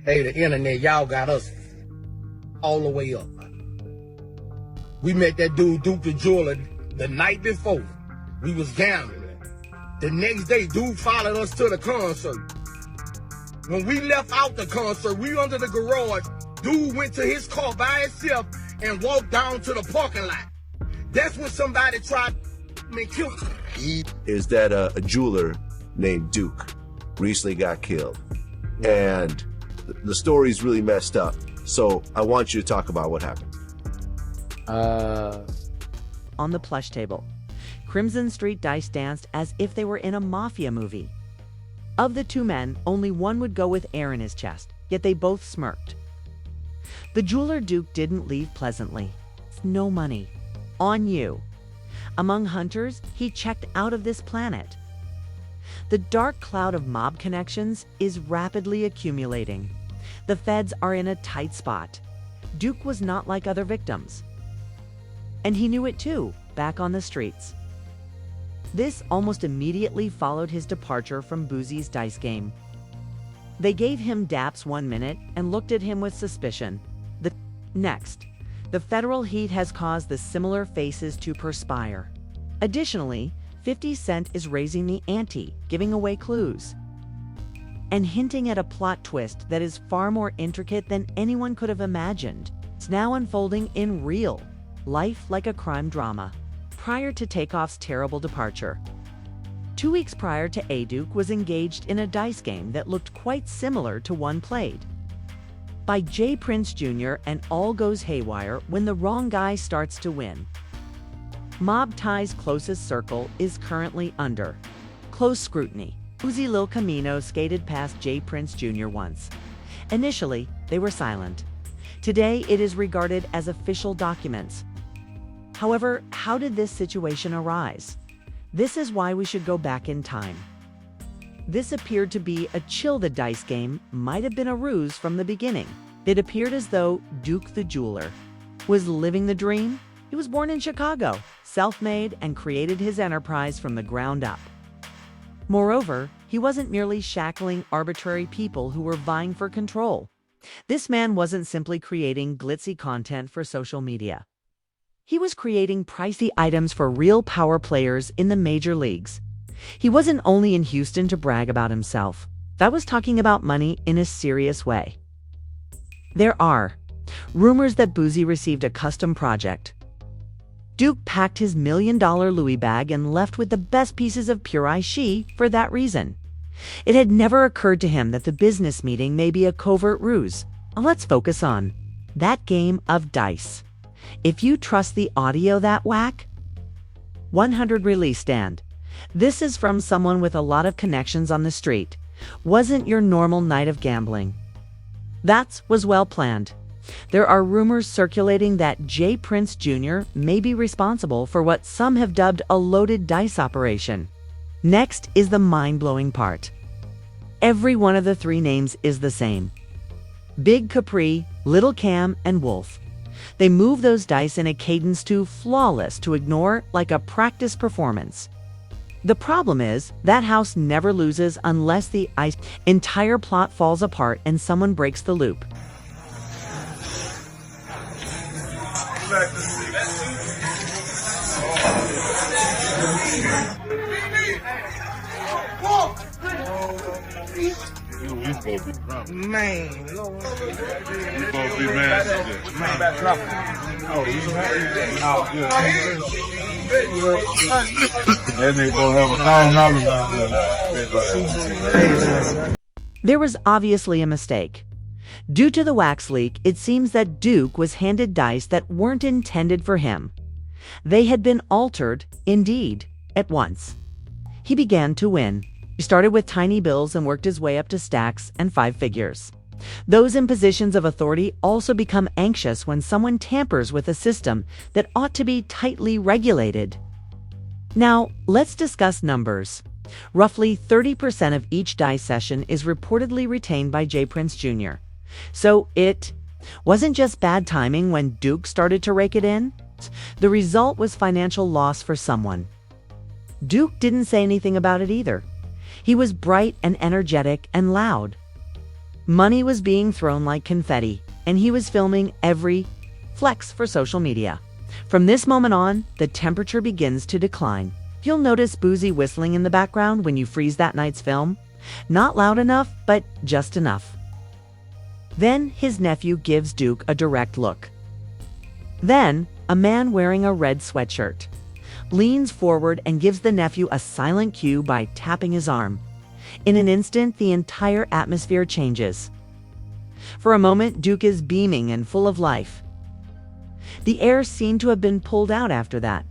Hey, the internet, y'all got us all the way up. We met that dude, Duke the Jeweler, the night before. We was gambling. The next day, dude followed us to the concert. When we left out the concert, we under the garage, dude went to his car by himself and walked down to the parking lot. That's when somebody tried to kill him. Is that a jeweler named Duke recently got killed. And the story's really messed up. So I want you to talk about what happened. On the plush table, Crimson Street dice danced as if they were in a mafia movie. Of the two men, only one would go with air in his chest, yet they both smirked. The jeweler Duke didn't leave pleasantly. No money. On you. Among hunters, he checked out of this planet. The dark cloud of mob connections is rapidly accumulating. The feds are in a tight spot. Duke was not like other victims. And he knew it too, back on the streets. This almost immediately followed his departure from Boosie's dice game. They gave him daps 1 minute and looked at him with suspicion. Next, the federal heat has caused the similar faces to perspire. Additionally, 50 Cent is raising the ante, giving away clues, and hinting at a plot twist that is far more intricate than anyone could have imagined. It's now unfolding in real life like a crime drama. Prior to Takeoff's terrible departure, 2 weeks prior to A, Duke was engaged in a dice game that looked quite similar to one played by J. Prince Jr., and all goes haywire when the wrong guy starts to win. Mob Tie's closest circle is currently under close scrutiny. Boosie Lil Camino skated past J. Prince Jr. once. Initially, they were silent. Today, it is regarded as official documents. However, how did this situation arise? This is why we should go back in time. This appeared to be a chill the dice game, might have been a ruse from the beginning. It appeared as though Duke the Jeweler was living the dream. He was born in Chicago, self-made, and created his enterprise from the ground up. Moreover, he wasn't merely shackling arbitrary people who were vying for control. This man wasn't simply creating glitzy content for social media. He was creating pricey items for real power players in the major leagues. He wasn't only in Houston to brag about himself. That was talking about money in a serious way. There are rumors that Boosie received a custom project. Duke packed his $1 million Louis bag and left with the best pieces of pure Aishi for that reason. It had never occurred to him that the business meeting may be a covert ruse. Let's focus on that game of dice. If you trust the audio that whack. 100 release stand. This is from someone with a lot of connections on the street. Wasn't your normal night of gambling. That was well planned. There are rumors circulating that J. Prince Jr. may be responsible for what some have dubbed a loaded dice operation. Next is the mind-blowing part. Every one of the 3 names is the same. Big Capri, Little Cam, and Wolf. They move those dice in a cadence too flawless to ignore, like a practice performance. The problem is, that house never loses unless the entire plot falls apart and someone breaks the loop. Man, You supposed to be mad today. man, back dropping. Oh, you oh, good. That nigga gonna have $1,000 out there. There was obviously a mistake. Due to the wax leak, it seems that Duke was handed dice that weren't intended for him. They had been altered, indeed, at once. He began to win. He started with tiny bills and worked his way up to stacks and 5 figures. Those in positions of authority also become anxious when someone tampers with a system that ought to be tightly regulated. Now, let's discuss numbers. Roughly 30% of each dice session is reportedly retained by J. Prince Jr. So it wasn't just bad timing when Duke started to rake it in. The result was financial loss for someone. Duke didn't say anything about it either. He was bright and energetic and loud. Money was being thrown like confetti, and he was filming every flex for social media. From this moment on, the temperature begins to decline. You'll notice Boosie whistling in the background when you freeze that night's film. Not loud enough, but just enough. Then his nephew gives Duke a direct look. Then, a man wearing a red sweatshirt leans forward and gives the nephew a silent cue by tapping his arm. In an instant, the entire atmosphere changes. For a moment, Duke is beaming and full of life. The air seemed to have been pulled out after that,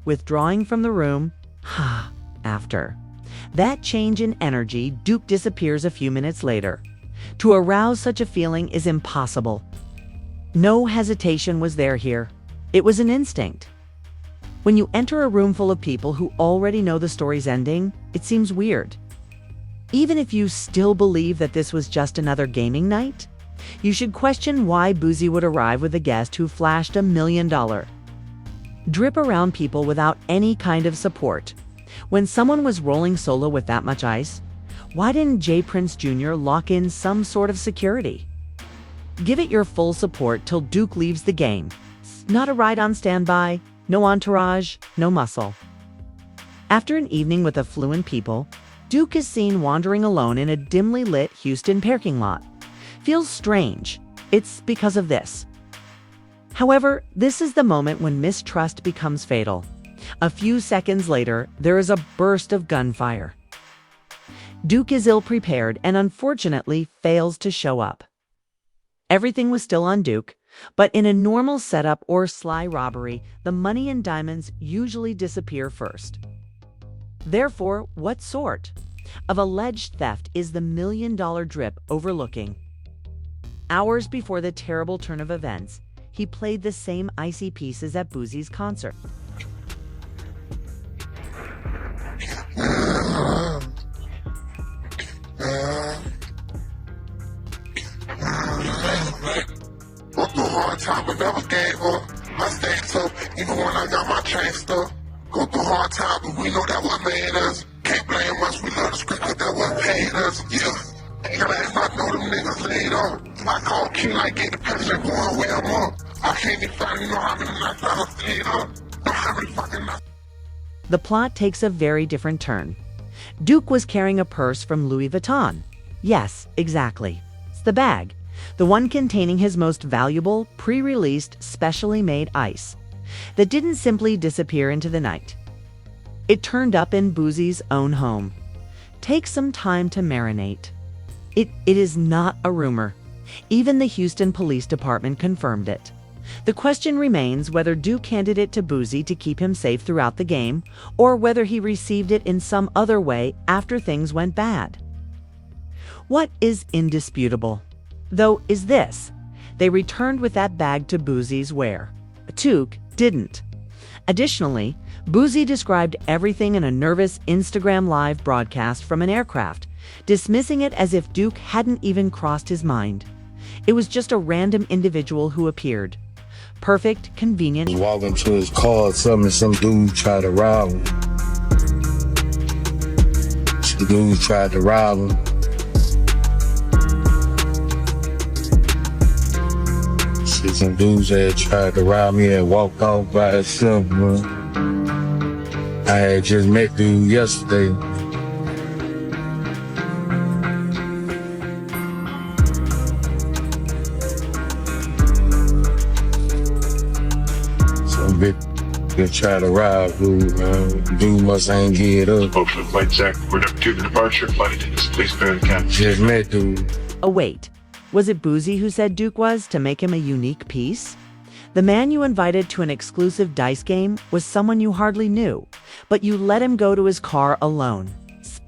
withdrawing from the room. After that change in energy, Duke disappears a few minutes later. To arouse such a feeling is impossible. No hesitation was there here. It was an instinct. When you enter a room full of people who already know the story's ending, it seems weird. Even if you still believe that this was just another gaming night, you should question why Boosie would arrive with a guest who flashed $1 million drip around people without any kind of support. When someone was rolling solo with that much ice, why didn't J. Prince Jr. lock in some sort of security? Give it your full support till Duke leaves the game. Not a ride on standby, no entourage, no muscle. After an evening with affluent people, Duke is seen wandering alone in a dimly lit Houston parking lot. Feels strange. It's because of this. However, this is the moment when mistrust becomes fatal. A few seconds later, there is a burst of gunfire. Duke is ill-prepared and unfortunately fails to show up. Everything was still on Duke, but in a normal setup or sly robbery, the money and diamonds usually disappear first. Therefore, what sort of alleged theft is the $1 million drip overlooking? Hours before the terrible turn of events, he played the same icy pieces at Boosie's concert. Went through a hard time, but never gave up. I stayed tough, even when I got my chain stuck. Go through hard time, but we know that what made us. Can't blame us, we love the script, but that what paid us. Yeah, ain't gonna ask, I know them niggas laid up. I call King, like get the pressure going where I'm up. I can't even find, you know how many nights I stayed up. Know how many fucking nights. The plot takes a very different turn. Duke was carrying a purse from Louis Vuitton. Yes, exactly. It's the bag. The one containing his most valuable, pre-released, specially made ice. That didn't simply disappear into the night. It turned up in Boosie's own home. Take some time to marinate. It is not a rumor. Even the Houston Police Department confirmed it. The question remains whether Duke handed it to Boosie to keep him safe throughout the game, or whether he received it in some other way after things went bad. What is indisputable, though, is this: they returned with that bag to Boosie's where Duke didn't. Additionally, Boosie described everything in a nervous Instagram Live broadcast from an aircraft, dismissing it as if Duke hadn't even crossed his mind. It was just a random individual who appeared. Perfect, convenient. He was walking to his car or something, and some dude tried to rob him. Some dude tried to rob him. See, some dudes had tried to rob me and walked off by himself, man. I had just met dude yesterday. They try to rob dude, man. Dude must ain't get up. Folks from Flight Zach, we're number 2 to departure. Flight attendants, please clear the cabin. Just met dude. Oh wait, was it Boosie who said Duke was to make him a unique piece? The man you invited to an exclusive dice game was someone you hardly knew, but you let him go to his car alone,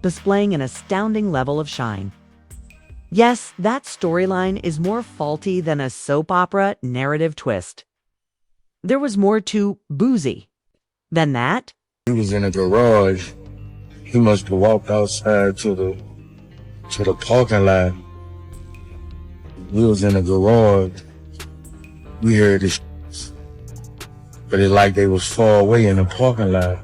displaying an astounding level of shine. Yes, that storyline is more faulty than a soap opera narrative twist. There was more to Boosie than that. He was in a garage. He must have walked outside to the parking lot. We was in a garage. We heard the but it like they was far away in the parking lot.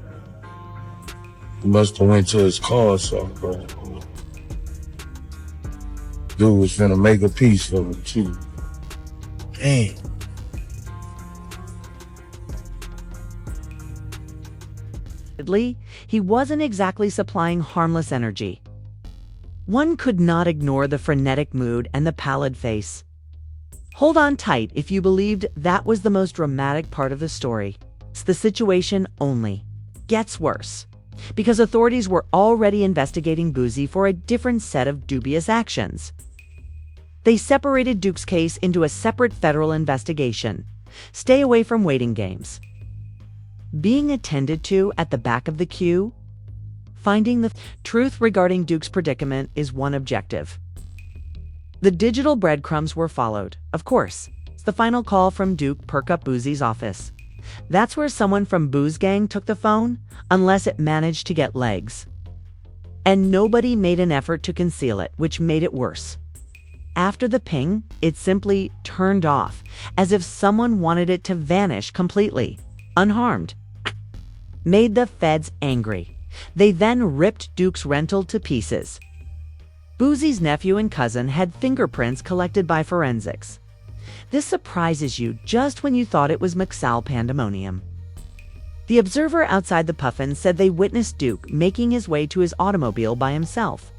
He must have went to his car or something. Dude was finna make a piece of it too. Damn. He wasn't exactly supplying harmless energy. One could not ignore the frenetic mood and the pallid face. Hold on tight if you believed that was the most dramatic part of the story. The situation only gets worse, because authorities were already investigating Boosie for a different set of dubious actions. They separated Duke's case into a separate federal investigation. Stay away from waiting games. Being attended to at the back of the queue. Finding the truth regarding Duke's predicament is one objective. The digital breadcrumbs were followed, of course. It's the final call from Duke Perk Up Boosie's office. That's where someone from Boo's gang took the phone, unless it managed to get legs. And nobody made an effort to conceal it, which made it worse. After the ping, it simply turned off, as if someone wanted it to vanish completely, unharmed. Made the feds angry. They then ripped Duke's rental to pieces. Boosie's nephew and cousin had fingerprints collected by forensics. This surprises you just when you thought it was McSal pandemonium. The observer outside the Puffin said they witnessed Duke making his way to his automobile by himself.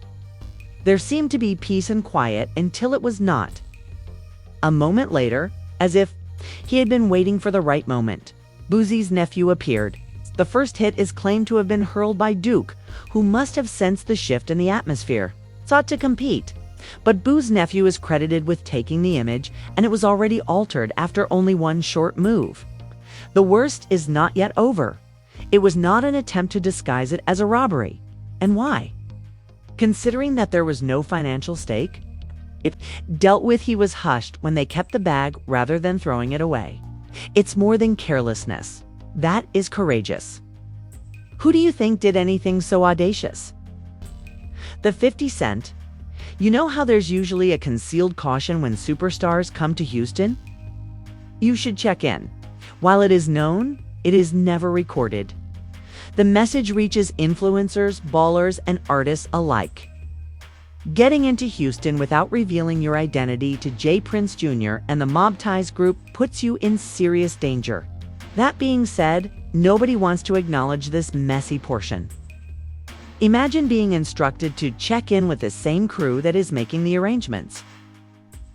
There seemed to be peace and quiet until it was not. A moment later, as if he had been waiting for the right moment, Boosie's nephew appeared. The first hit is claimed to have been hurled by Duke, who must have sensed the shift in the atmosphere, sought to compete. But Boo's nephew is credited with taking the image, and it was already altered after only one short move. The worst is not yet over. It was not an attempt to disguise it as a robbery. And why? Considering that there was no financial stake, it dealt with he was hushed when they kept the bag rather than throwing it away. It's more than carelessness. That is courageous. Who do you think did anything so audacious? The 50 Cent. You know how there's usually a concealed caution when superstars come to Houston? You should check in. While it is known, it is never recorded. The message reaches influencers, ballers, and artists alike. Getting into Houston without revealing your identity to J. Prince Jr. and the Mob Ties group puts you in serious danger. That being said, nobody wants to acknowledge this messy portion. Imagine being instructed to check in with the same crew that is making the arrangements.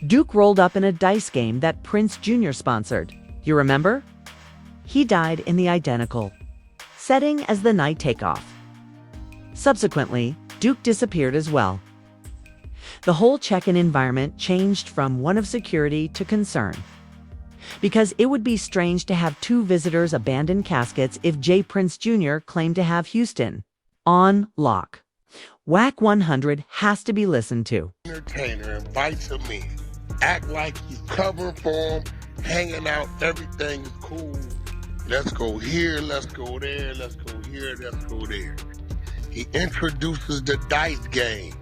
Duke rolled up in a dice game that Prince Jr. sponsored. You remember? He died in the identical setting as the night takeoff. Subsequently, Duke disappeared as well. The whole check-in environment changed from one of security to concern. Because it would be strange to have two visitors abandon caskets if J. Prince Jr. claimed to have Houston on lock. Whack 100 has to be listened to. Entertainer invites him in, act like he's covering for him, hanging out, everything is cool. Let's go here, let's go there, let's go here, let's go there. He introduces the dice game.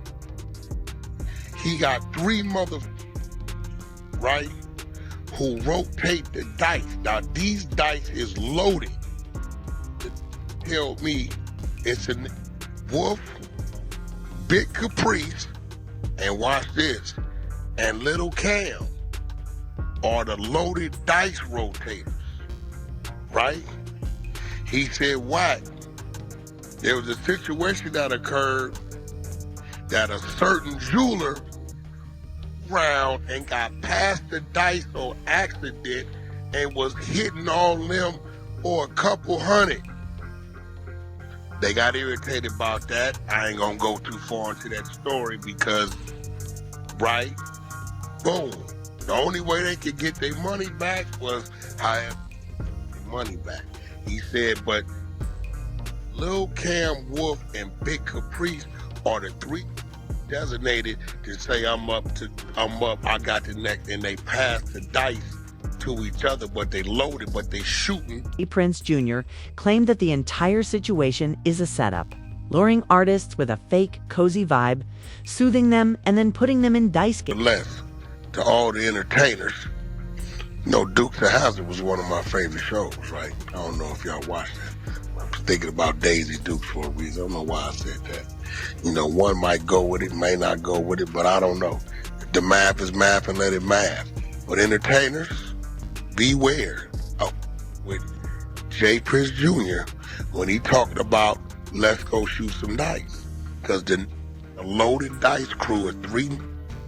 He got three right, who rotate the dice. Now these dice is loaded. Tell me it's a Wolf, Big Caprice, and watch this, and Little Cam are the loaded dice rotators, right? He said, what? There was a situation that occurred that a certain jeweler round and got past the dice on accident and was hitting all them for a couple hundred. They got irritated about that. I ain't gonna go too far into that story because, right, boom. The only way they could get their money back was their money back. He said, but Lil Cam, Wolf, and Big Caprice are the three designated to say I'm up, I got the next, and they pass the dice to each other, but they loaded, but they shooting. Prince Jr. claimed that the entire situation is a setup, luring artists with a fake, cozy vibe, soothing them, and then putting them in dice games. Less to all the entertainers. You know, Dukes of Hazzard was one of my favorite shows, right? I don't know if y'all watched that. I was thinking about Daisy Dukes for a reason. I don't know why I said that. You know, one might go with it, may not go with it, but I don't know. The math is math and let it math. But entertainers, beware. Oh, with Jay Prince Jr., when he talked about let's go shoot some dice. Because the loaded dice crew is 3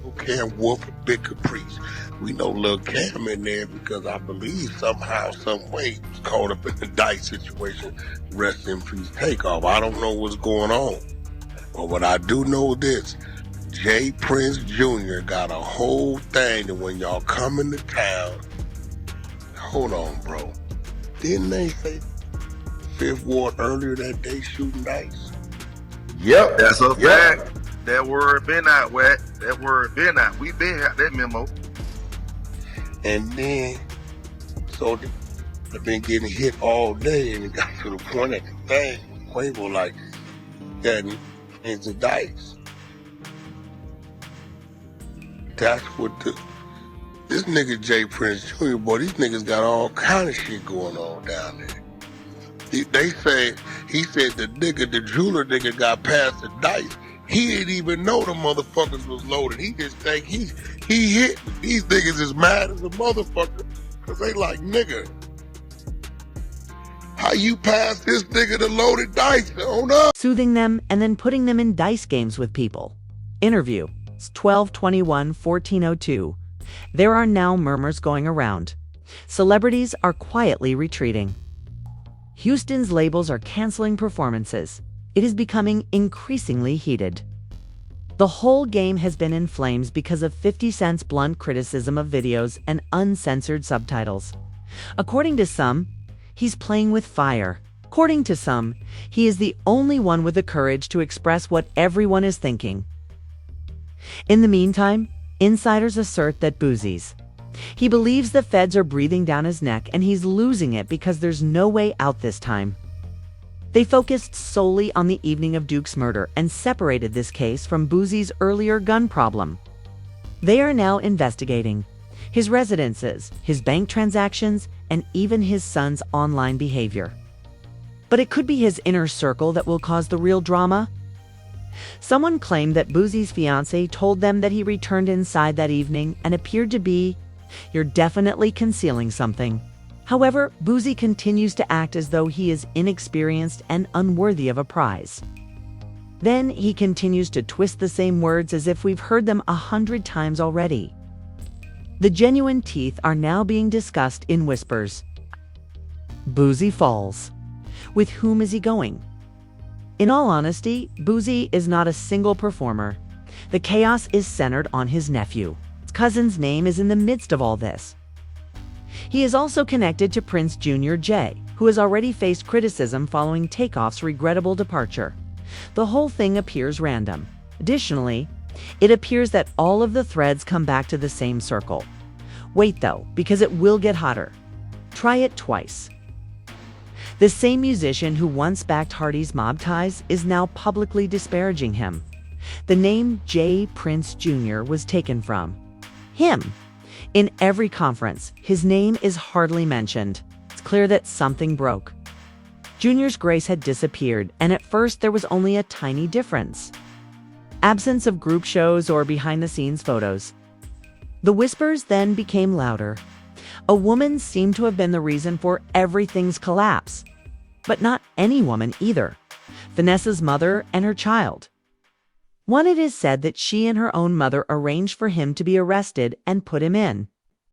Lil Cam, Wolf, and Big Caprice. We know Lil Cam in there because I believe somehow, some way, he was caught up in the dice situation. Rest in peace, Takeoff. I don't know what's going on. But what I do know this, Jay Prince Jr. got a whole thing that when y'all come into town, hold on, bro. Didn't they say Fifth Ward earlier that day shooting dice? Yep, that's a fact. That word been out, Wack. That word been out. We been got that memo. And then, so they've been getting hit all day, and it got to the point at the thing, Quavo like, getting into dice. That's what this nigga Jay Prince Jr., boy, these niggas got all kind of shit going on down there. They say, he said the jeweler nigga got past the dice. He didn't even know the motherfuckers was loaded. He just think he hit. These niggas is mad as a motherfucker. Cause they like, nigga, how you pass this nigga the loaded dice on up? Soothing them and then putting them in dice games with people. Interview. It's 12/21/1402. There are now murmurs going around. Celebrities are quietly retreating. Houston's labels are canceling performances. It is becoming increasingly heated. The whole game has been in flames because of 50 Cent's blunt criticism of videos and uncensored subtitles. According to some, he's playing with fire. According to some, he is the only one with the courage to express what everyone is thinking. In the meantime, insiders assert that Boosie's. He believes the feds are breathing down his neck and he's losing it because there's no way out this time. They focused solely on the evening of Duke's murder and separated this case from Boosie's earlier gun problem. They are now investigating his residences, his bank transactions, and even his son's online behavior. But it could be his inner circle that will cause the real drama. Someone claimed that Boosie's fiancée told them that he returned inside that evening and appeared to be, "You're definitely concealing something." However, Boosie continues to act as though he is inexperienced and unworthy of a prize. Then he continues to twist the same words as if we've heard them 100 times already. The genuine teeth are now being discussed in whispers. Boosie falls. With whom is he going? In all honesty, Boosie is not a single performer. The chaos is centered on his nephew. His cousin's name is in the midst of all this. He is also connected to Prince Jr. Jay, who has already faced criticism following Takeoff's regrettable departure. The whole thing appears random. Additionally, it appears that all of the threads come back to the same circle. Wait though, because it will get hotter. Try it twice. The same musician who once backed Hardy's mob ties is now publicly disparaging him. The name Jay Prince Jr. was taken from him. In every conference, his name is hardly mentioned. It's clear that something broke. Junior's grace had disappeared, and at first there was only a tiny difference. Absence of group shows or behind-the-scenes photos. The whispers then became louder. A woman seemed to have been the reason for everything's collapse. But not any woman either. Vanessa's mother and her child. One, it is said that she and her own mother arranged for him to be arrested and put him in.